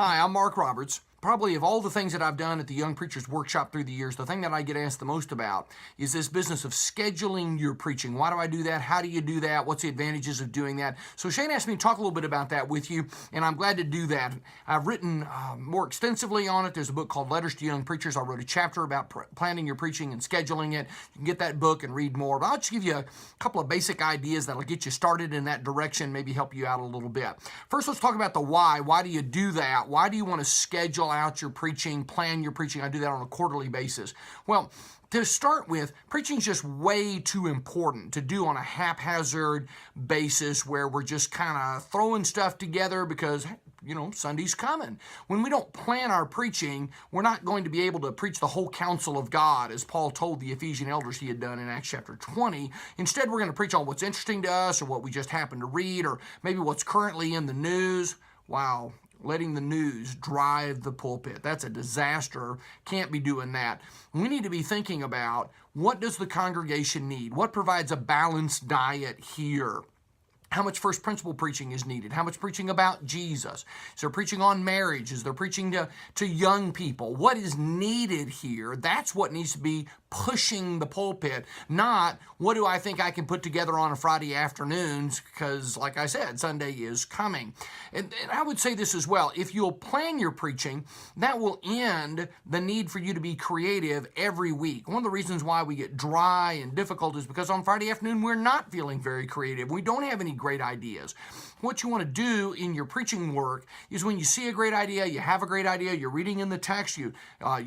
Hi, I'm Mark Roberts. Probably of all the things that I've done at the Young Preachers Workshop through the years, the thing that I get asked the most about is this business of scheduling your preaching. Why do I do that? How do you do that? What's the advantages of doing that? So Shane asked me to talk a little bit about that with you, and I'm glad to do that. I've written more extensively on it. There's a book called Letters to Young Preachers. I wrote a chapter about planning your preaching and scheduling it. You can get that book and read more. But I'll just give you a couple of basic ideas that'll get you started in that direction, maybe help you out a little bit. First, let's talk about the why. Why do you do that? Why do you want to schedule out your preaching, plan your preaching? I do that on a quarterly basis. Well, to start with, preaching is just way too important to do on a haphazard basis where we're just kind of throwing stuff together because, Sunday's coming. When we don't plan our preaching, we're not going to be able to preach the whole counsel of God, as Paul told the Ephesian elders he had done in Acts chapter 20. Instead, we're going to preach on what's interesting to us or what we just happen to read or maybe what's currently in the news. Wow. Letting the news drive the pulpit. That's a disaster. Can't be doing that. We need to be thinking about what does the congregation need? What provides a balanced diet here? How much first principle preaching is needed? How much preaching about Jesus? Is there preaching on marriage? Is there preaching to young people? What is needed here? That's what needs to be pushing the pulpit, not what do I think I can put together on a Friday afternoons because, like I said, Sunday is coming. And I would say this as well. If you'll plan your preaching, that will end the need for you to be creative every week. One of the reasons why we get dry and difficult is because on Friday afternoon, we're not feeling very creative. We don't have any great ideas. What you want to do in your preaching work is when you see a great idea, you have a great idea, you're reading in the text, you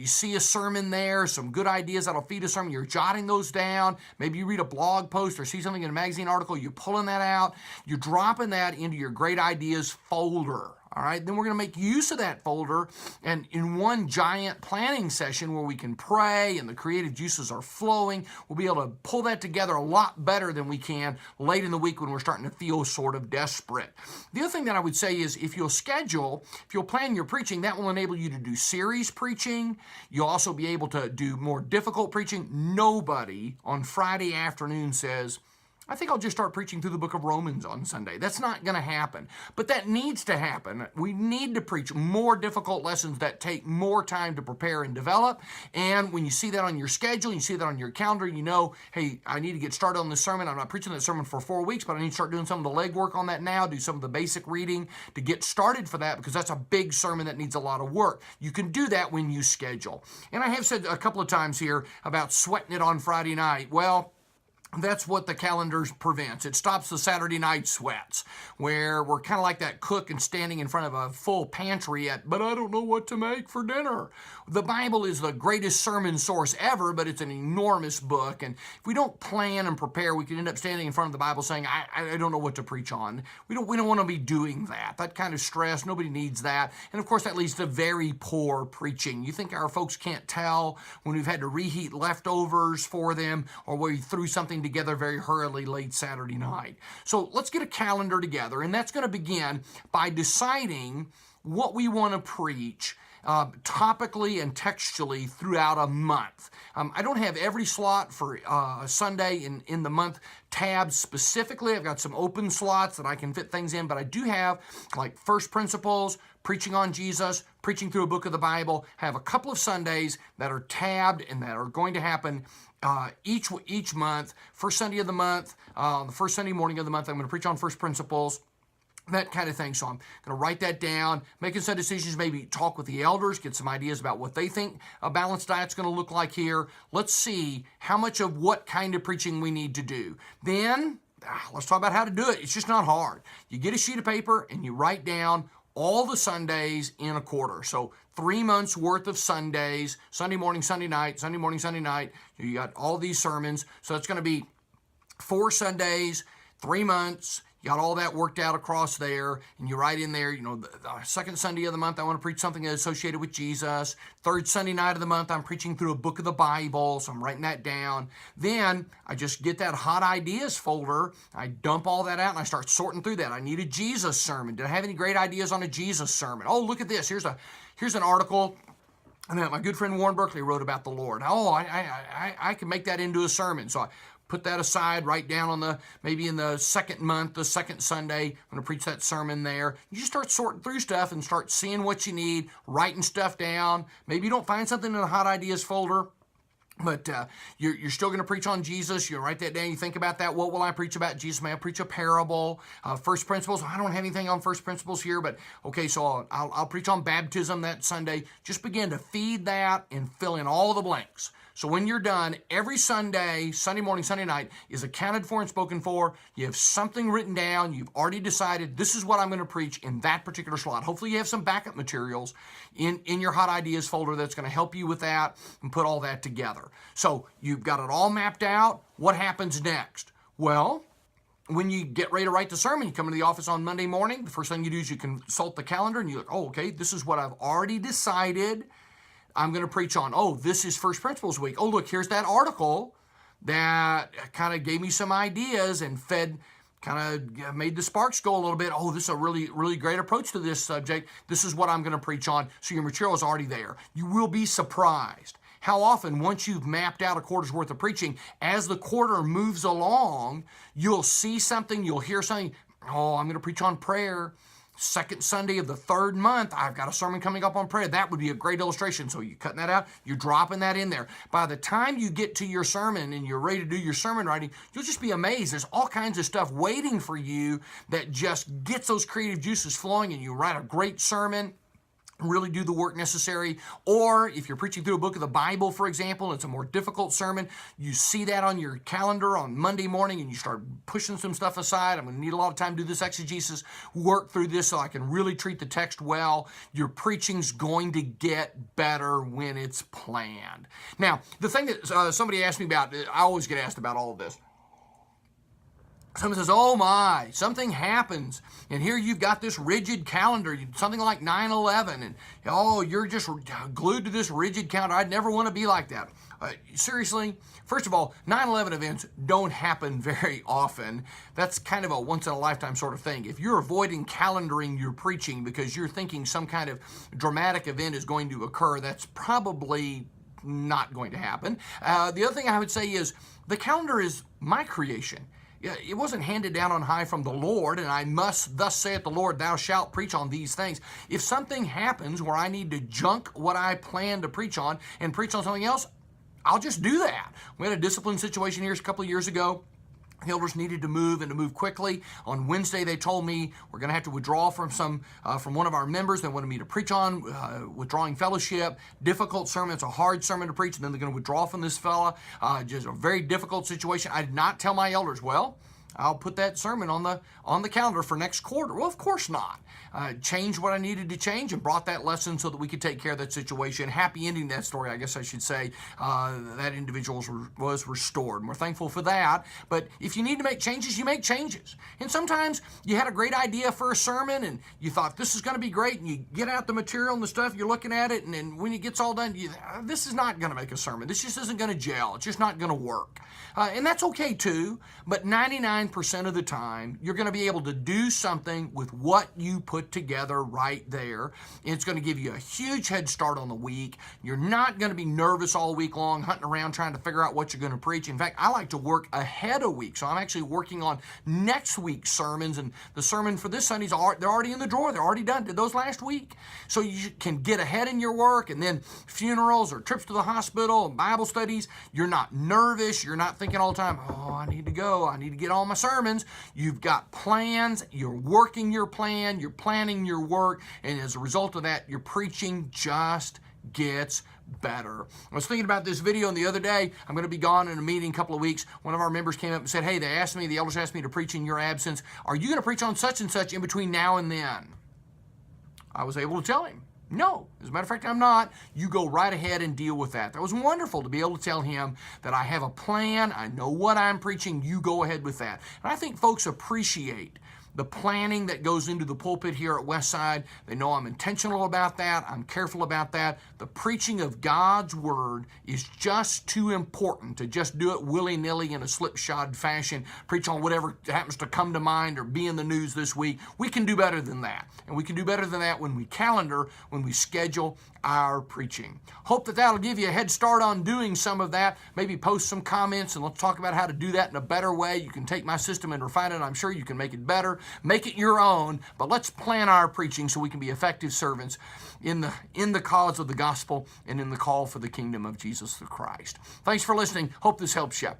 see a sermon there, some good ideas that'll feed a sermon, you're jotting those down. Maybe you read a blog post or see something in a magazine article, you're pulling that out, you're dropping that into your great ideas folder. All right, then we're going to make use of that folder and in one giant planning session where we can pray and the creative juices are flowing, we'll be able to pull that together a lot better than we can late in the week when we're starting to feel sort of desperate. The other thing that I would say is if you'll plan your preaching, that will enable you to do series preaching. You'll also be able to do more difficult preaching. Nobody on Friday afternoon says, I think I'll just start preaching through the book of Romans on Sunday. That's not going to happen. But that needs to happen. We need to preach more difficult lessons that take more time to prepare and develop. And when you see that on your schedule, you see that on your calendar, you know, hey, I need to get started on this sermon. I'm not preaching that sermon for 4 weeks, but I need to start doing some of the legwork on that now, do some of the basic reading to get started for that because that's a big sermon that needs a lot of work. You can do that when you schedule. And I have said a couple of times here about sweating it on Friday night. Well, that's what the calendar prevents. It stops the Saturday night sweats, where we're kind of like that cook and standing in front of a full pantry but I don't know what to make for dinner. The Bible is the greatest sermon source ever, but it's an enormous book. And if we don't plan and prepare, we can end up standing in front of the Bible saying, I don't know what to preach on. We don't want to be doing that. That kind of stress, nobody needs that. And of course, that leads to very poor preaching. You think our folks can't tell when we've had to reheat leftovers for them or we threw something together very hurriedly late Saturday night. So let's get a calendar together, and that's going to begin by deciding what we want to preach topically and textually throughout a month. I don't have every slot for Sunday in the month tabbed specifically. I've got some open slots that I can fit things in, but I do have like first principles, preaching on Jesus, preaching through a book of the Bible. I have a couple of Sundays that are tabbed and that are going to happen each month. First Sunday of the month, the first Sunday morning of the month, I'm going to preach on first principles, that kind of thing. So I'm going to write that down, making some decisions, maybe talk with the elders, get some ideas about what they think a balanced diet's going to look like here. Let's see how much of what kind of preaching we need to do. Then let's talk about how to do it. It's just not hard. You get a sheet of paper and you write down all the Sundays in a quarter. So 3 months worth of Sundays, Sunday morning, Sunday night, Sunday morning, Sunday night. You got all these sermons. So it's going to be 4 Sundays, 3 months. You got all that worked out across there, and you write in there, the second Sunday of the month, I want to preach something associated with Jesus. Third Sunday night of the month, I'm preaching through a book of the Bible, so I'm writing that down. Then I just get that hot ideas folder, I dump all that out, and I start sorting through that. I need a Jesus sermon. Did I have any great ideas on a Jesus sermon? Oh, look at this. Here's an article and then my good friend Warren Berkeley wrote about the Lord. Oh, I can make that into a sermon. So I put that aside, write down on the, maybe in the second month, the second Sunday, I'm going to preach that sermon there. You just start sorting through stuff and start seeing what you need, writing stuff down. Maybe you don't find something in the hot ideas folder, but you're still going to preach on Jesus. You write that down. You think about that. What will I preach about Jesus? May I preach a parable? First principles. I don't have anything on first principles here, but okay, so I'll preach on baptism that Sunday. Just begin to feed that and fill in all the blanks. So when you're done, every Sunday, Sunday morning, Sunday night is accounted for and spoken for. You have something written down. You've already decided this is what I'm going to preach in that particular slot. Hopefully you have some backup materials in your hot ideas folder that's going to help you with that and put all that together. So you've got it all mapped out. What happens next? Well, when you get ready to write the sermon, you come into the office on Monday morning. The first thing you do is you consult the calendar and you look, oh, okay, this is what I've already decided I'm going to preach on. Oh, this is First Principles Week. Oh, look, here's that article that kind of gave me some ideas and made the sparks go a little bit. Oh, this is a really, really great approach to this subject. This is what I'm going to preach on. So your material is already there. You will be surprised how often, once you've mapped out a quarter's worth of preaching, as the quarter moves along, you'll see something, you'll hear something. Oh, I'm going to preach on prayer. Second Sunday of the third month, I've got a sermon coming up on prayer. That would be a great illustration. So you're cutting that out, you're dropping that in there. By the time you get to your sermon and you're ready to do your sermon writing, you'll just be amazed. There's all kinds of stuff waiting for you that just gets those creative juices flowing, and you write a great sermon, really do the work necessary. Or if you're preaching through a book of the Bible, for example, it's a more difficult sermon, you see that on your calendar on Monday morning and you start pushing some stuff aside. I'm going to need a lot of time to do this exegesis, work through this so I can really treat the text well. Your preaching's going to get better when it's planned. Now, the thing that somebody asked me about, I always get asked about all of this. Someone says, oh my, something happens, and here you've got this rigid calendar, something like 9/11, and oh, you're just glued to this rigid calendar. I'd never want to be like that. Seriously, first of all, 9/11 events don't happen very often. That's kind of a once-in-a-lifetime sort of thing. If you're avoiding calendaring your preaching because you're thinking some kind of dramatic event is going to occur, that's probably not going to happen. The other thing I would say is the calendar is my creation. It wasn't handed down on high from the Lord, and I must, thus saith the Lord, thou shalt preach on these things. If something happens where I need to junk what I plan to preach on and preach on something else, I'll just do that. We had a discipline situation here a couple of years ago. The elders needed to move and to move quickly. On Wednesday, they told me we're going to have to withdraw from one of our members. They wanted me to preach on withdrawing fellowship. Difficult sermon. It's a hard sermon to preach. And then they're going to withdraw from this fella. Just a very difficult situation. I did not tell my elders, well, I'll put that sermon on the calendar for next quarter. Well, of course not. Changed what I needed to change and brought that lesson so that we could take care of that situation. Happy ending that story, I guess I should say. That individual was restored, and we're thankful for that. But if you need to make changes, you make changes. And sometimes you had a great idea for a sermon, and you thought this is going to be great, and you get out the material and the stuff, you're looking at it, and then when it gets all done, this is not going to make a sermon. This just isn't going to gel. It's just not going to work. And that's okay too, but 99% of the time, you're going to be able to do something with what you put together right there. And it's going to give you a huge head start on the week. You're not going to be nervous all week long, hunting around trying to figure out what you're going to preach. In fact, I like to work ahead a week. So I'm actually working on next week's sermons, and the sermon for this Sunday's they're already in the drawer. They're already done. Did those last week. So you can get ahead in your work, and then funerals or trips to the hospital and Bible studies, you're not nervous. You're not thinking all the time, oh, I need to go. I need to get all my sermons. You've got plans. You're working your plan. You're planning your work. And as a result of that, your preaching just gets better. I was thinking about this video the other day. I'm going to be gone in a meeting in a couple of weeks. One of our members came up and said, hey, the elders asked me to preach in your absence. Are you going to preach on such and such in between now and then? I was able to tell him, no, as a matter of fact, I'm not. You go right ahead and deal with that. That was wonderful to be able to tell him that I have a plan. I know what I'm preaching. You go ahead with that. And I think folks appreciate the planning that goes into the pulpit here at Westside. They know I'm intentional about that. I'm careful about that. The preaching of God's Word is just too important to just do it willy-nilly in a slipshod fashion, preach on whatever happens to come to mind or be in the news this week. We can do better than that. And we can do better than that when we calendar, when we schedule our preaching. Hope that that'll give you a head start on doing some of that. Maybe post some comments and let's talk about how to do that in a better way. You can take my system and refine it. I'm sure you can make it better. Make it your own, but let's plan our preaching so we can be effective servants in the cause of the gospel and in the call for the kingdom of Jesus the Christ. Thanks for listening. Hope this helps you.